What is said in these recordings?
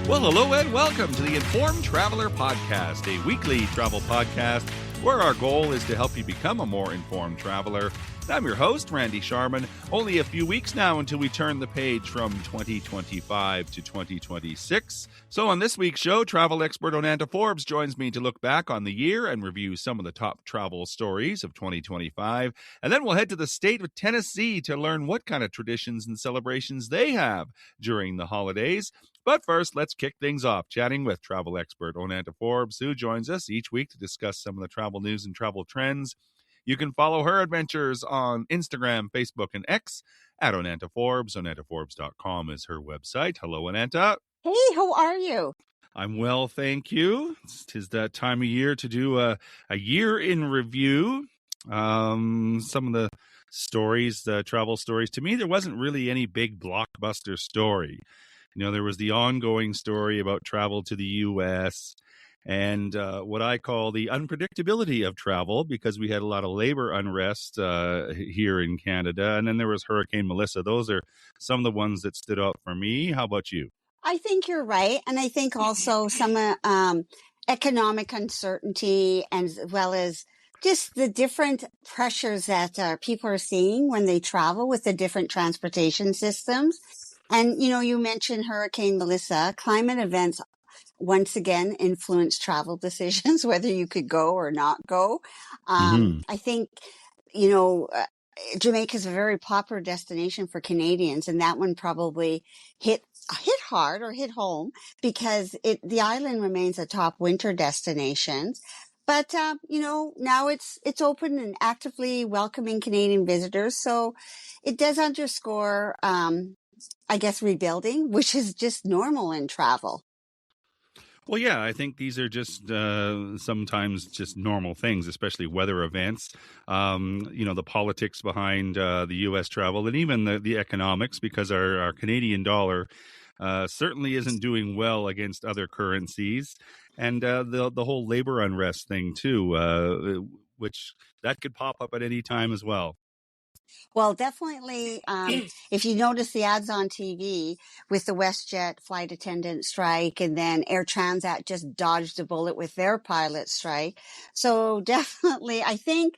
Well, hello and welcome to the Informed Traveler Podcast, a weekly travel podcast where our goal is to help you become a more informed traveler. I'm your host, Randy Sharman. Only a few weeks now until we turn the page from 2025 to 2026. So on this week's show, travel expert Onanta Forbes joins me to look back on the year and review some of the top travel stories of 2025. And then we'll head to the state of Tennessee to learn what kind of traditions and celebrations they have during the holidays. But first, let's kick things off chatting with travel expert Onanta Forbes, who joins us each week to discuss some of the travel news and travel trends. You can follow her adventures on Instagram, Facebook, and X at Onanta Forbes. OnantaForbes.com is her website. Hello, Onanta. Hey, how are you? I'm well, thank you. Tis that time of year to do a year in review. Some of the stories, the travel stories, to me, there wasn't really any big blockbuster story. You know, there was the ongoing story about travel to the U.S., and what I call the unpredictability of travel, because we had a lot of labor unrest here in Canada. And then there was Hurricane Melissa. Those are some of the ones that stood out for me. How about you? I think you're right. And I think also some economic uncertainty, and as well as just the different pressures that people are seeing when they travel with the different transportation systems. And, you know, you mentioned Hurricane Melissa. Climate events once again influence travel decisions, whether you could go or not go. I think, you know, Jamaica is a very popular destination for Canadians, and that one probably hit hard or hit home because the island remains a top winter destination. But you know, now it's open and actively welcoming Canadian visitors, so it does underscore, I guess, rebuilding, which is just normal in travel. Well, yeah, I think these are just sometimes just normal things, especially weather events. You know, the politics behind the U.S. travel, and even the economics, because our Canadian dollar certainly isn't doing well against other currencies, and the whole labor unrest thing too, which that could pop up at any time as well. Well, definitely, if you notice the ads on TV with the WestJet flight attendant strike, and then Air Transat just dodged a bullet with their pilot strike. So definitely, I think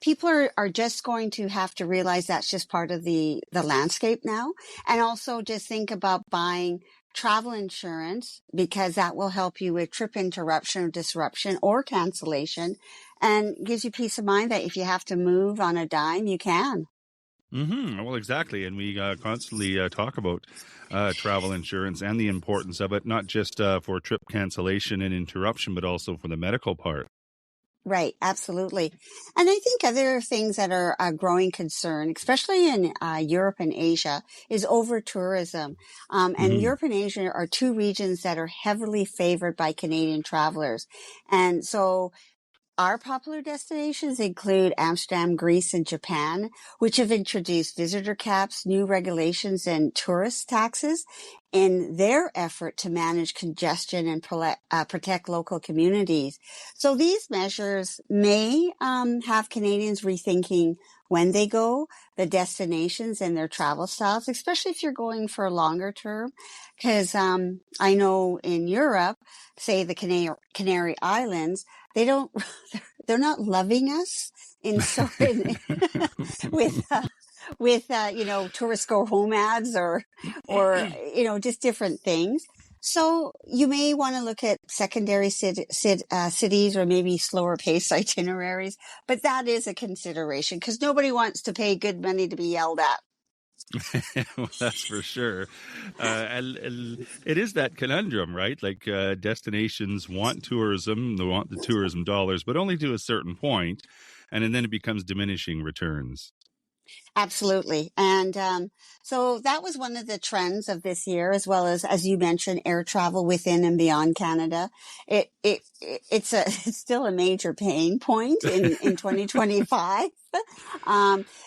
people are just going to have to realize that's just part of the landscape now. And also just think about buying travel insurance, because that will help you with trip interruption or disruption or cancellation, and gives you peace of mind that if you have to move on a dime, you can. Well, exactly. And we constantly talk about travel insurance and the importance of it, not just for trip cancellation and interruption, but also for the medical part. Right, absolutely. And I think other things that are a growing concern, especially in Europe and Asia, is over tourism. And Europe and Asia are two regions that are heavily favored by Canadian travelers. And so our popular destinations include Amsterdam, Greece, and Japan, which have introduced visitor caps, new regulations, and tourist taxes in their effort to manage congestion and protect local communities. So these measures may have Canadians rethinking when they go, the destinations and their travel styles, especially if you're going for a longer term. Because I know in Europe, say the Canary Islands, they're not loving us with you know, tourist go home ads or you know, just different things. So you may want to look at secondary cities, or maybe slower paced itineraries, but that is a consideration because nobody wants to pay good money to be yelled at. Well, that's for sure. And it is that conundrum, right? Like destinations want tourism, they want the tourism dollars, but only to a certain point, and then it becomes diminishing returns. Absolutely. And so that was one of the trends of this year, as well as you mentioned, air travel within and beyond Canada. It's it's still a major pain point in 2025.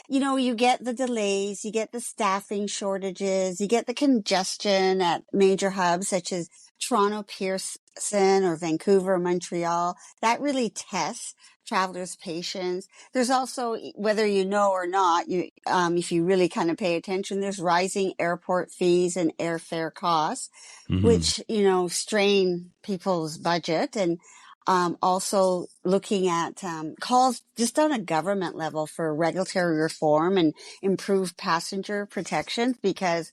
You know, you get the delays, you get the staffing shortages, you get the congestion at major hubs such as Toronto, Pearson, or Vancouver, Montreal. That really tests travelers' patience. There's also, whether you know or not, if you really kind of pay attention, there's rising airport fees and airfare costs, Hmm. which, strain people's budget. And also looking at calls just on a government level for regulatory reform and improved passenger protection, because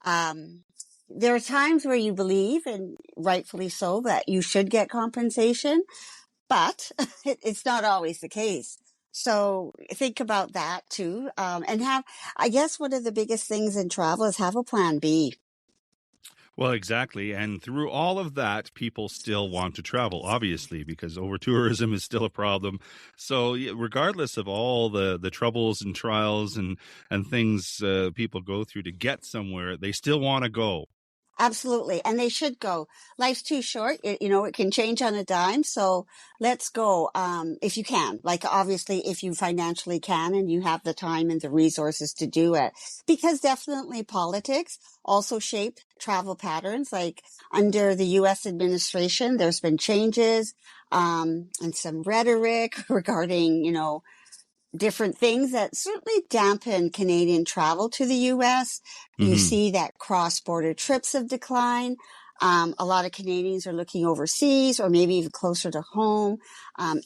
um, there are times where you believe, and rightfully so, that you should get compensation, but it's not always the case. So think about that too. And I guess one of the biggest things in travel is have a plan B. Well, exactly. And through all of that, people still want to travel, obviously, because over tourism is still a problem. So, regardless of all the troubles and trials and things people go through to get somewhere, they still want to go. Absolutely. And they should go. Life's too short. It can change on a dime. So let's go. If you can, like, obviously, if you financially can and you have the time and the resources to do it, because definitely politics also shape travel patterns. Like under the U.S. administration, there's been changes, and some rhetoric regarding, different things that certainly dampen Canadian travel to the U.S. You Hmm. see that cross-border trips have declined. A lot of Canadians are looking overseas or maybe even closer to home.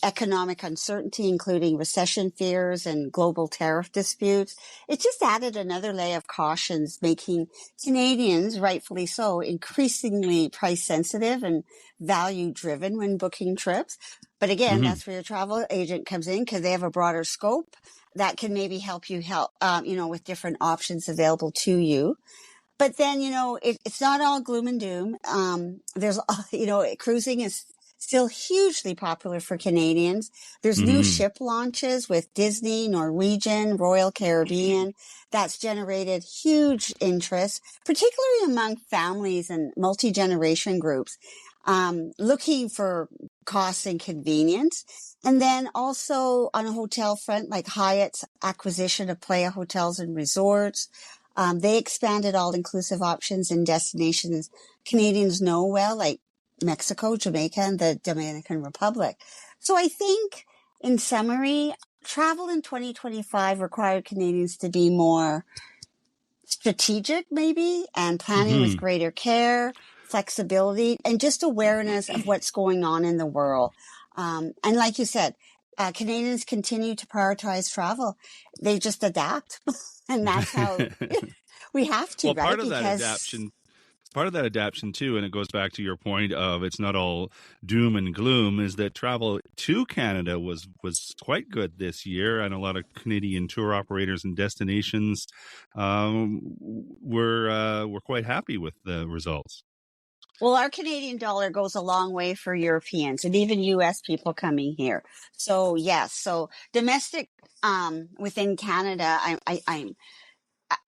Economic uncertainty, including recession fears and global tariff disputes. It just added another layer of cautions, making Canadians, rightfully so, increasingly price sensitive and value driven when booking trips. But again, Hmm. that's where your travel agent comes in, because they have a broader scope that can maybe help you with different options available to you. But then, it's not all gloom and doom. There's, cruising is still hugely popular for Canadians. There's new Hmm. ship launches with Disney, Norwegian, Royal Caribbean. That's generated huge interest, particularly among families and multi-generation groups, looking for cost and convenience. And then also on a hotel front, like Hyatt's acquisition of Playa Hotels and Resorts. They expanded all-inclusive options in destinations Canadians know well, like Mexico, Jamaica, and the Dominican Republic. So I think, in summary, travel in 2025 required Canadians to be more strategic, maybe, and planning with Hmm. greater care, flexibility, and just awareness of what's going on in the world. And like you said, Canadians continue to prioritize travel. They just adapt. And that's how we have to, Well, right? Because part of that adaptation too, and it goes back to your point of it's not all doom and gloom, is that travel to Canada was quite good this year, and a lot of Canadian tour operators and destinations were quite happy with the results. well, our Canadian dollar goes a long way for Europeans and even US people coming here. So yes, so domestic within Canada,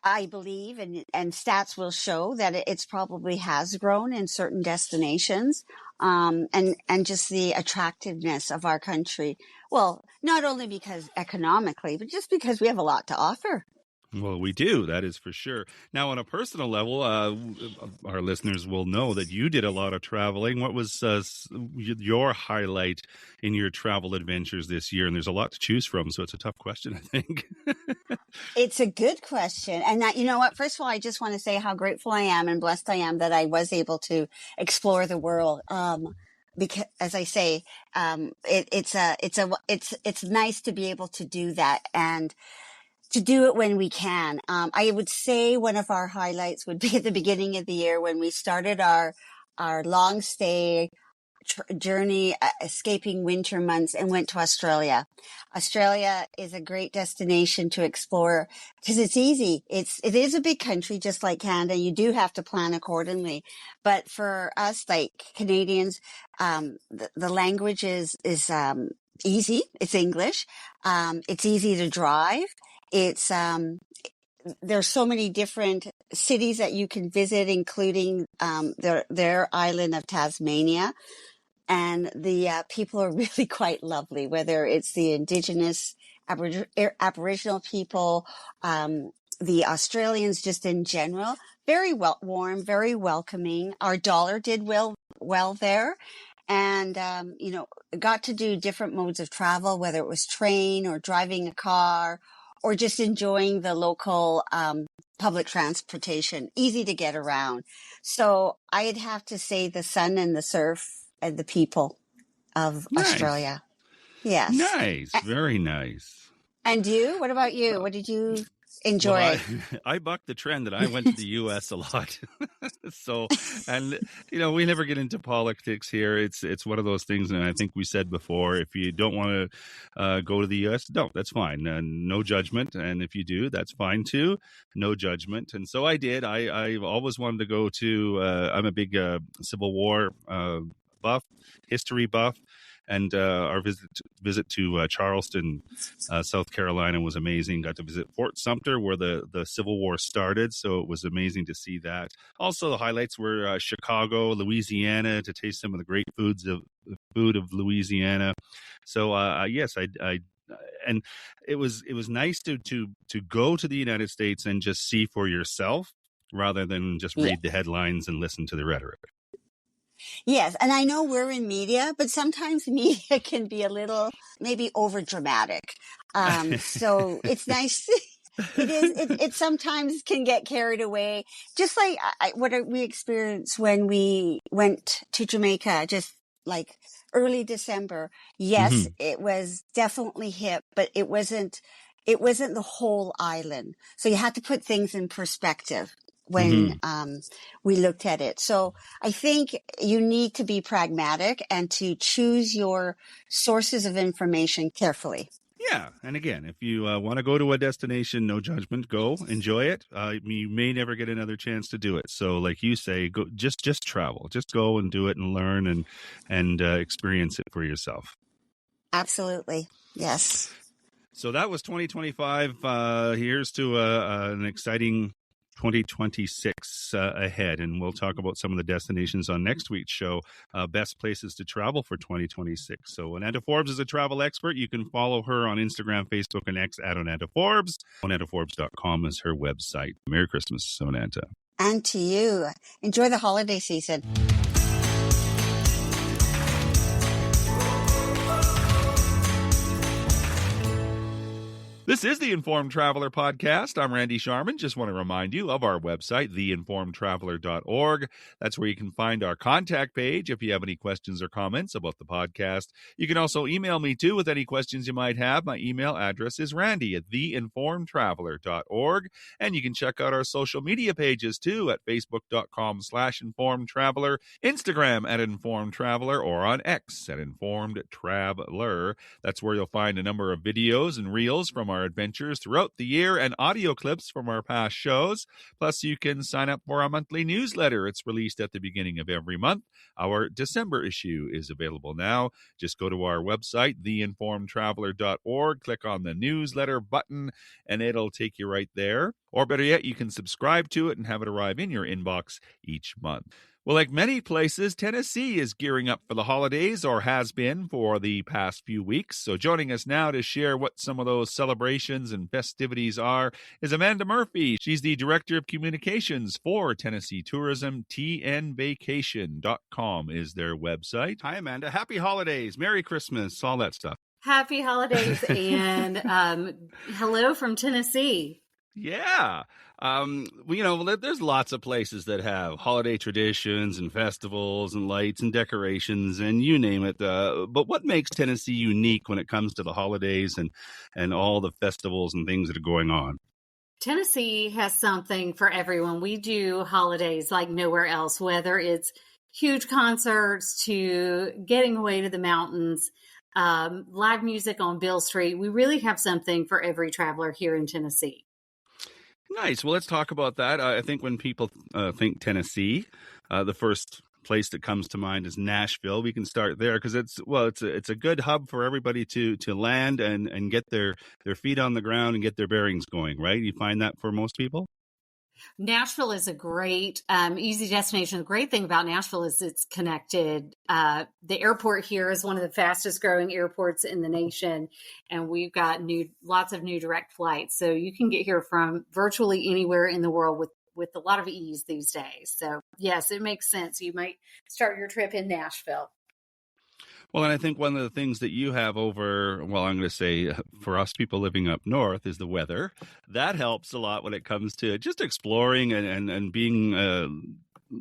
I believe, and stats will show that it's probably has grown in certain destinations, and just the attractiveness of our country. Well, not only because economically, but just because we have a lot to offer. Well, we do. That is for sure. Now, on a personal level, our listeners will know that you did a lot of traveling. What was your highlight in your travel adventures this year? And there's a lot to choose from, so it's a tough question, I think. It's a good question. And that, you know what? First of all, I just want to say how grateful I am and blessed I am that I was able to explore the world. Because as I say, it's nice to be able to do that and to do it when we can. I would say one of our highlights would be at the beginning of the year when we started our long stay journey, escaping winter months, and went to Australia. Australia is a great destination to explore because it's easy. It is a big country, just like Canada. You do have to plan accordingly. But for us, like Canadians, the language is easy. It's English. It's easy to drive. It's, there's so many different cities that you can visit, including their island of Tasmania, and the people are really quite lovely, whether it's the indigenous Aboriginal people, the Australians just in general, very warm, very welcoming. Our dollar did well there. and, got to do different modes of travel, whether it was train or driving a car or just enjoying the local, public transportation, easy to get around. So I'd have to say the sun and the surf and the people of Nice. Australia. Yes. Nice. Very nice. And you? What about you? What did you Well, I enjoy? I bucked the trend that I went to the U.S. a lot. So, and we never get into politics here. It's one of those things, and I think we said before, if you don't want to go to the U.S., don't. That's fine. No judgment. And if you do, that's fine too. No judgment. And so I did. I've always wanted to go to. I'm a big Civil War buff, history buff. And our visit to Charleston, South Carolina was amazing. Got to visit Fort Sumter where the Civil War started. So it was amazing to see that. Also, the highlights were Chicago, Louisiana, to taste some of the great food of Louisiana. So yes, I and it was nice to go to the United States and just see for yourself rather than just Yeah. read the headlines and listen to the rhetoric. Yes, and I know we're in media, but sometimes media can be a little maybe over dramatic. So it's nice. It is. It sometimes can get carried away, just like what we experienced when we went to Jamaica, just like early December. Yes, Mhm. it was definitely hip, but it wasn't. It wasn't the whole island. So you had to put things in perspective when Mhm. we looked at it. So I think you need to be pragmatic and to choose your sources of information carefully. Yeah, and again, if you want to go to a destination, no judgment, go enjoy it. You may never get another chance to do it. So, like you say, go just travel, just go and do it and learn and experience it for yourself. Absolutely. Yes. So that was 2025. Here's to an exciting 2026 ahead, and we'll talk about some of the destinations on next week's show. Best places to travel for 2026. So Onanta Forbes is a travel expert. You can follow her on Instagram, Facebook, and X at Onanta Forbes. OnantaForbes.com is her website. Merry Christmas, Onanta. And to you, enjoy the holiday season. This is the Informed Traveler Podcast. I'm Randy Sharman. Just want to remind you of our website, theinformedtraveler.org. That's where you can find our contact page if you have any questions or comments about the podcast. You can also email me, too, with any questions you might have. My email address is randy at theinformedtraveler.org. And you can check out our social media pages, too, at facebook.com/informedtraveler, Instagram at Informed Traveler, or on X at Informed Traveler. That's where you'll find a number of videos and reels from our adventures throughout the year and audio clips from our past shows. Plus, you can sign up for our monthly newsletter. It's released at the beginning of every month. Our December issue is available now. Just go to our website, theinformedtraveler.org, click on the newsletter button, and it'll take you right there. Or better yet, you can subscribe to it and have it arrive in your inbox each month. Well, like many places, Tennessee is gearing up for the holidays, or has been for the past few weeks. So joining us now to share what some of those celebrations and festivities are is Amanda Murphy. She's the Director of Communications for Tennessee Tourism. TNVacation.com is their website. Hi, Amanda. Happy holidays. Merry Christmas. All that stuff. Happy holidays and hello from Tennessee. Yeah. There's lots of places that have holiday traditions and festivals and lights and decorations and you name it. But what makes Tennessee unique when it comes to the holidays and all the festivals and things that are going on? Tennessee has something for everyone. We do holidays like nowhere else, whether it's huge concerts to getting away to the mountains, live music on Beale Street. We really have something for every traveler here in Tennessee. Nice. Well, let's talk about that. I think when people think Tennessee, the first place that comes to mind is Nashville. We can start there because it's a good hub for everybody to land and get their feet on the ground and get their bearings going, right? You find that for most people? Nashville is a great, easy destination. The great thing about Nashville is it's connected. The airport here is one of the fastest growing airports in the nation, and we've got lots of new direct flights. So you can get here from virtually anywhere in the world with a lot of ease these days. So yes, it makes sense. You might start your trip in Nashville. Well, and I think one of the things that you have over, well, I'm going to say for us people living up north is the weather. That helps a lot when it comes to just exploring and being,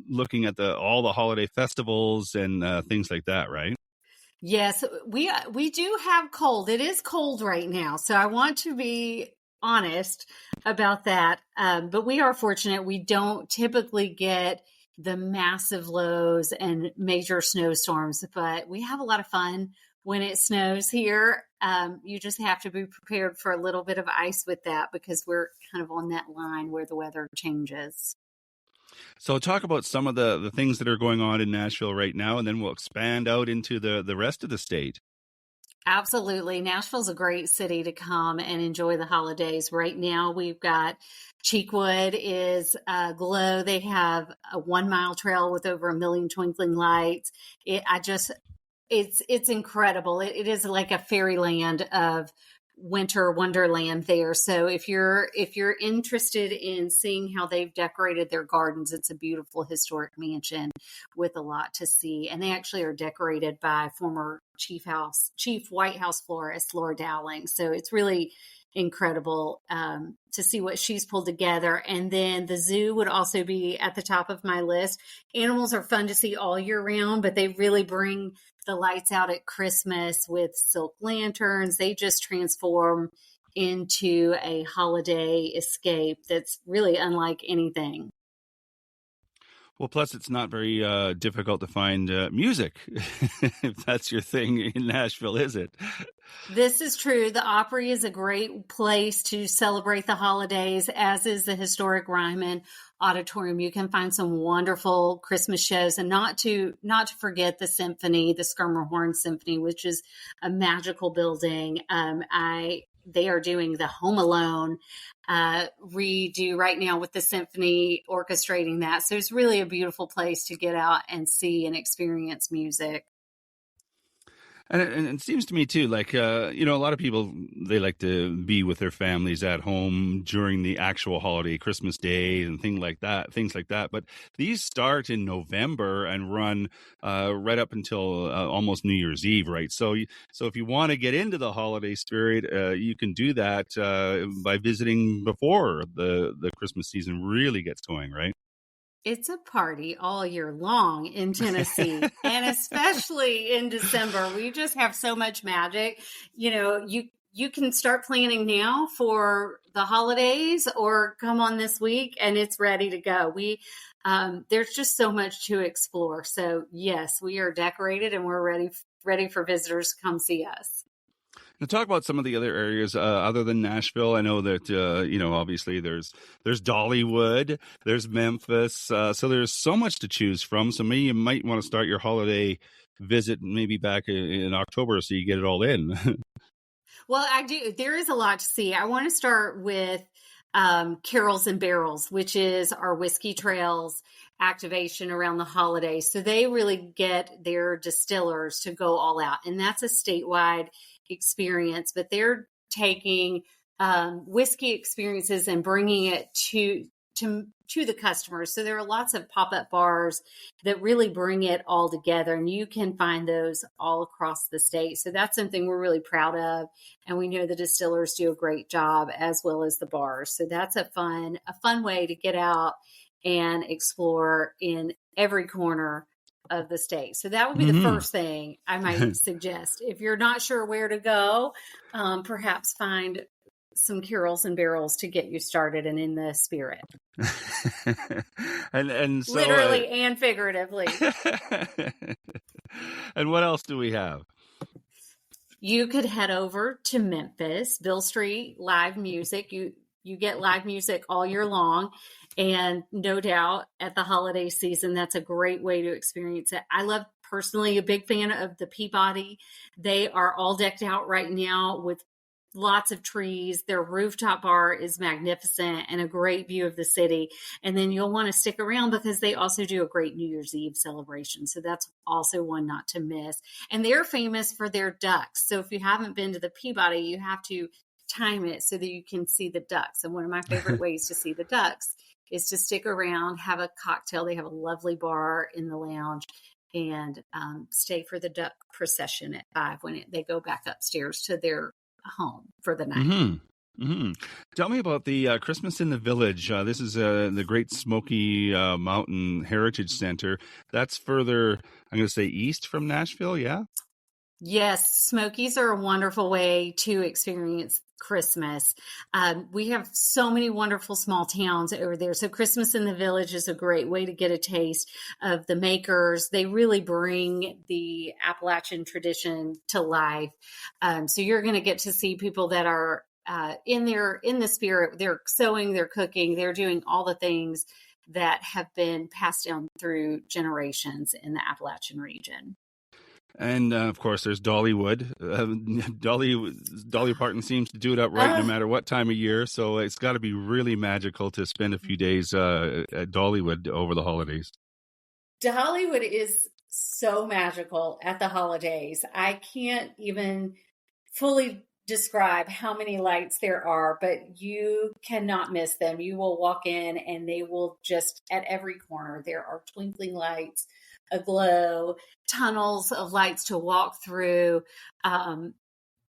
looking at all the holiday festivals and things like that, right? Yes, we do have cold. It is cold right now, so I want to be honest about that. But we are fortunate. We don't typically get the massive lows and major snowstorms, but we have a lot of fun when it snows here. You just have to be prepared for a little bit of ice with that because we're kind of on that line where the weather changes. So talk about some of the things that are going on in Nashville right now, and then we'll expand out into the rest of the state. Absolutely. Nashville's a great city to come and enjoy the holidays. Right now, we've got Cheekwood is glow. They have a 1 mile trail with over 1 million twinkling lights. It's incredible. It is like a fairyland of winter wonderland there. So if you're interested in seeing how they've decorated their gardens, it's a beautiful historic mansion with a lot to see. And they actually are decorated by former Chief White House florist Laura Dowling. So it's really incredible to see what she's pulled together. And then the zoo would also be at the top of my list. Animals are fun to see all year round, but they really bring the lights out at Christmas with silk lanterns. They just transform into a holiday escape that's really unlike anything. Well, plus it's not very difficult to find music, if that's your thing in Nashville, is it? This is true. The Opry is a great place to celebrate the holidays, as is the historic Ryman Auditorium. You can find some wonderful Christmas shows, and not to forget the symphony, the Schermerhorn Symphony, which is a magical building. They are doing the Home Alone redo right now with the symphony orchestrating that. So it's really a beautiful place to get out and see and experience music. And it seems to me too, like, a lot of people, they like to be with their families at home during the actual holiday, Christmas Day and things like that. But these start in November and run right up until almost New Year's Eve, right? So if you want to get into the holiday spirit, you can do that by visiting before the Christmas season really gets going, right? It's a party all year long in Tennessee, and especially in December. We just have so much magic. You can start planning now for the holidays or come on this week and it's ready to go. There's just so much to explore. So yes, we are decorated and we're ready for visitors to come see us. Now, talk about some of the other areas other than Nashville. I know that obviously there's Dollywood, there's Memphis, so there's so much to choose from. So maybe you might want to start your holiday visit maybe back in October, so you get it all in. Well, I do. There is a lot to see. I want to start with Carols and Barrels, which is our Whiskey Trails activation around the holidays. So they really get their distillers to go all out, and that's a statewide experience, but they're taking whiskey experiences and bringing it to the customers. So there are lots of pop-up bars that really bring it all together, and you can find those all across the state. So that's something we're really proud of, and we know the distillers do a great job as well as the bars. So that's a fun way to get out and explore in every corner of the state. So that would be the first thing I might suggest. If you're not sure where to go, perhaps find some Carols and Barrels to get you started and in the spirit. and so, literally and figuratively. And what else do we have? You could head over to Memphis, Bill Street, live music. You get live music all year long. And no doubt at the holiday season, that's a great way to experience it. I love personally a big fan of the Peabody. They are all decked out right now with lots of trees. Their rooftop bar is magnificent and a great view of the city. And then you'll want to stick around because they also do a great New Year's Eve celebration. So that's also one not to miss. And they're famous for their ducks. So if you haven't been to the Peabody, you have to time it so that you can see the ducks. And one of my favorite ways to see the ducks is to stick around, have a cocktail. They have a lovely bar in the lounge and stay for the duck procession at 5 when they go back upstairs to their home for the night. Tell me about the Christmas in the Village. This is the Great Smoky Mountain Heritage Center. That's further, I'm going to say, east from Nashville, yeah? Yes, Smokies are a wonderful way to experience Christmas. We have so many wonderful small towns over there. So Christmas in the Village is a great way to get a taste of the makers. They really bring the Appalachian tradition to life. So you're going to get to see people that are in the spirit. They're sewing, they're cooking, they're doing all the things that have been passed down through generations in the Appalachian region. And of course, there's Dollywood. Dolly Parton seems to do it upright no matter what time of year. So it's got to be really magical to spend a few days at Dollywood over the holidays. Dollywood is so magical at the holidays. I can't even fully describe how many lights there are, but you cannot miss them. You will walk in and they will just, at every corner, there are twinkling lights, aglow, tunnels of lights to walk through.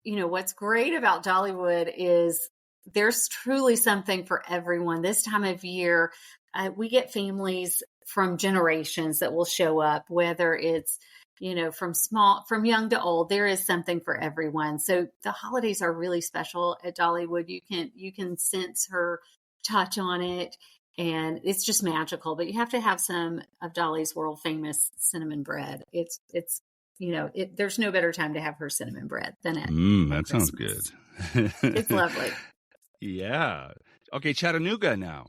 What's great about Dollywood is there's truly something for everyone. This time of year, we get families from generations that will show up, whether it's from young to old. There is something for everyone. So the holidays are really special at Dollywood. You can sense her touch on it, and it's just magical. But you have to have some of Dolly's world famous cinnamon bread. There's no better time to have her cinnamon bread than at that Christmas. Sounds good. It's lovely. Yeah. Okay, Chattanooga now.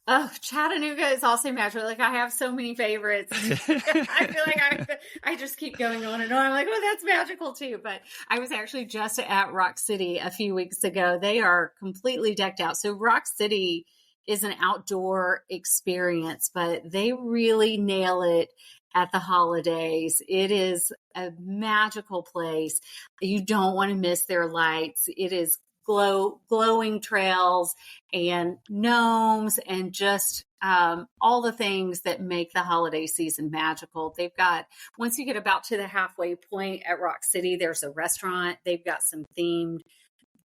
Oh, Chattanooga is also magical. Like, I have so many favorites. I feel like I just keep going on and on. I'm like, oh, that's magical too. But I was actually just at Rock City a few weeks ago. They are completely decked out. So Rock City is an outdoor experience, but they really nail it at the holidays. It is a magical place. You don't want to miss their lights. It is glowing trails and gnomes and just all the things that make the holiday season magical. They've got, once you get about to the halfway point at Rock City, there's a restaurant. They've got some themed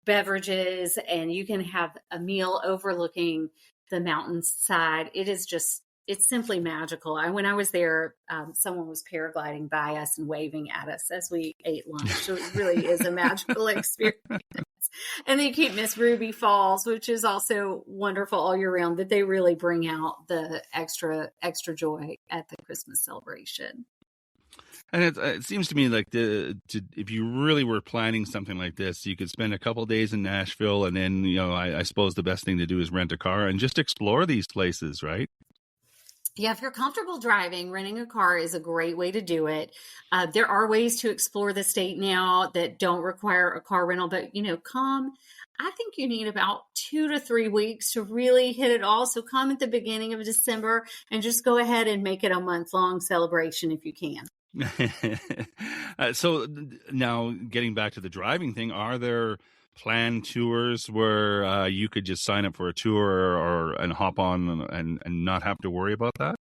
beverages, and you can have a meal overlooking the mountainside. It's simply magical. When I was there, someone was paragliding by us and waving at us as we ate lunch. So it really is a magical experience. And they keep Miss Ruby Falls, which is also wonderful all year round, but they really bring out the extra joy at the Christmas celebration. And it seems to me like if you really were planning something like this, you could spend a couple of days in Nashville, and then, I suppose the best thing to do is rent a car and just explore these places, right? Yeah, if you're comfortable driving, renting a car is a great way to do it. There are ways to explore the state now that don't require a car rental, but I think you need about 2 to 3 weeks to really hit it all. So come at the beginning of December and just go ahead and make it a month-long celebration if you can. So now getting back to the driving thing, are there planned tours where you could just sign up for a tour and hop on and not have to worry about that?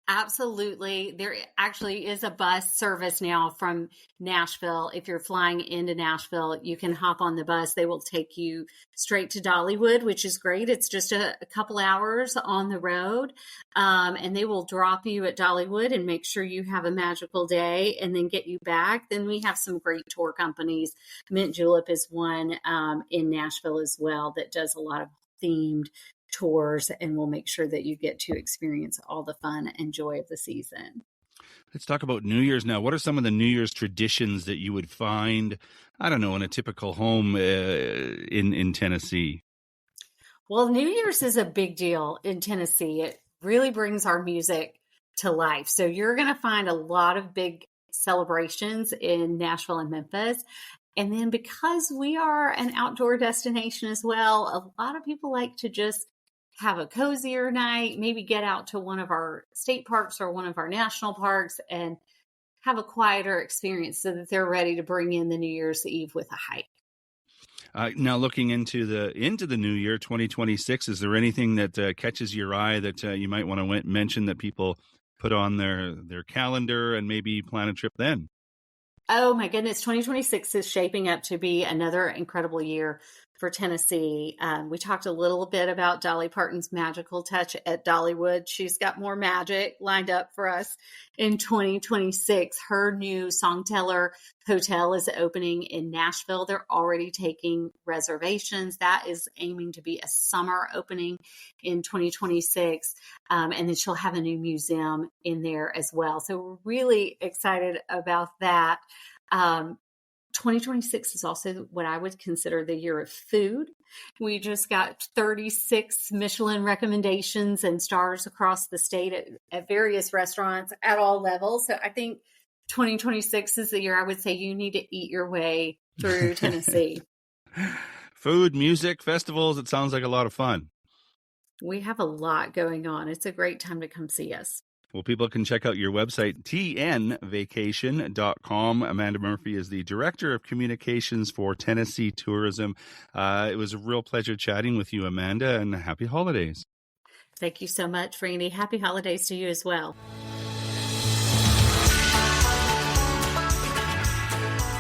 Absolutely. There actually is a bus service now from Nashville. If you're flying into Nashville, you can hop on the bus. They will take you straight to Dollywood, which is great. It's just a couple hours on the road. And they will drop you at Dollywood and make sure you have a magical day and then get you back. Then we have some great tour companies. Mint Julep is one in Nashville as well that does a lot of themed tours, and we'll make sure that you get to experience all the fun and joy of the season. Let's talk about New Year's now. What are some of the New Year's traditions that you would find, I don't know, in a typical home in Tennessee? Well, New Year's is a big deal in Tennessee. It really brings our music to life. So you're going to find a lot of big celebrations in Nashville and Memphis. And then because we are an outdoor destination as well, a lot of people like to just have a cozier night, maybe get out to one of our state parks or one of our national parks and have a quieter experience so that they're ready to bring in the New Year's Eve with a hike. Now, looking into the new year, 2026, is there anything that catches your eye that you might want to mention that people put on their calendar and maybe plan a trip then? Oh my goodness, 2026 is shaping up to be another incredible year for Tennessee. We talked a little bit about Dolly Parton's magical touch at Dollywood. She's got more magic lined up for us in 2026. Her new Songteller Hotel is opening in Nashville. They're already taking reservations. That is aiming to be a summer opening in 2026. And then she'll have a new museum in there as well. So we're really excited about that. 2026 is also what I would consider the year of food. We just got 36 Michelin recommendations and stars across the state at various restaurants at all levels. So I think 2026 is the year I would say you need to eat your way through Tennessee. Food, music, festivals, it sounds like a lot of fun. We have a lot going on. It's a great time to come see us. Well, people can check out your website, tnvacation.com. Amanda Murphy is the Director of Communications for Tennessee Tourism. It was a real pleasure chatting with you, Amanda, and happy holidays. Thank you so much, Randy. Happy holidays to you as well.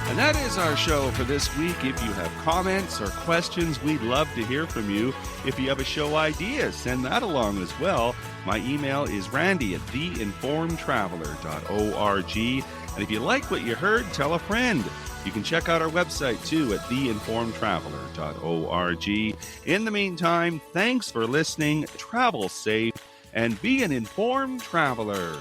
And that is our show for this week. If you have comments or questions, we'd love to hear from you. If you have a show idea, send that along as well. My email is randy@theinformedtraveler.org. And if you like what you heard, tell a friend. You can check out our website too at theinformedtraveler.org. In the meantime, thanks for listening, travel safe, and be an informed traveler.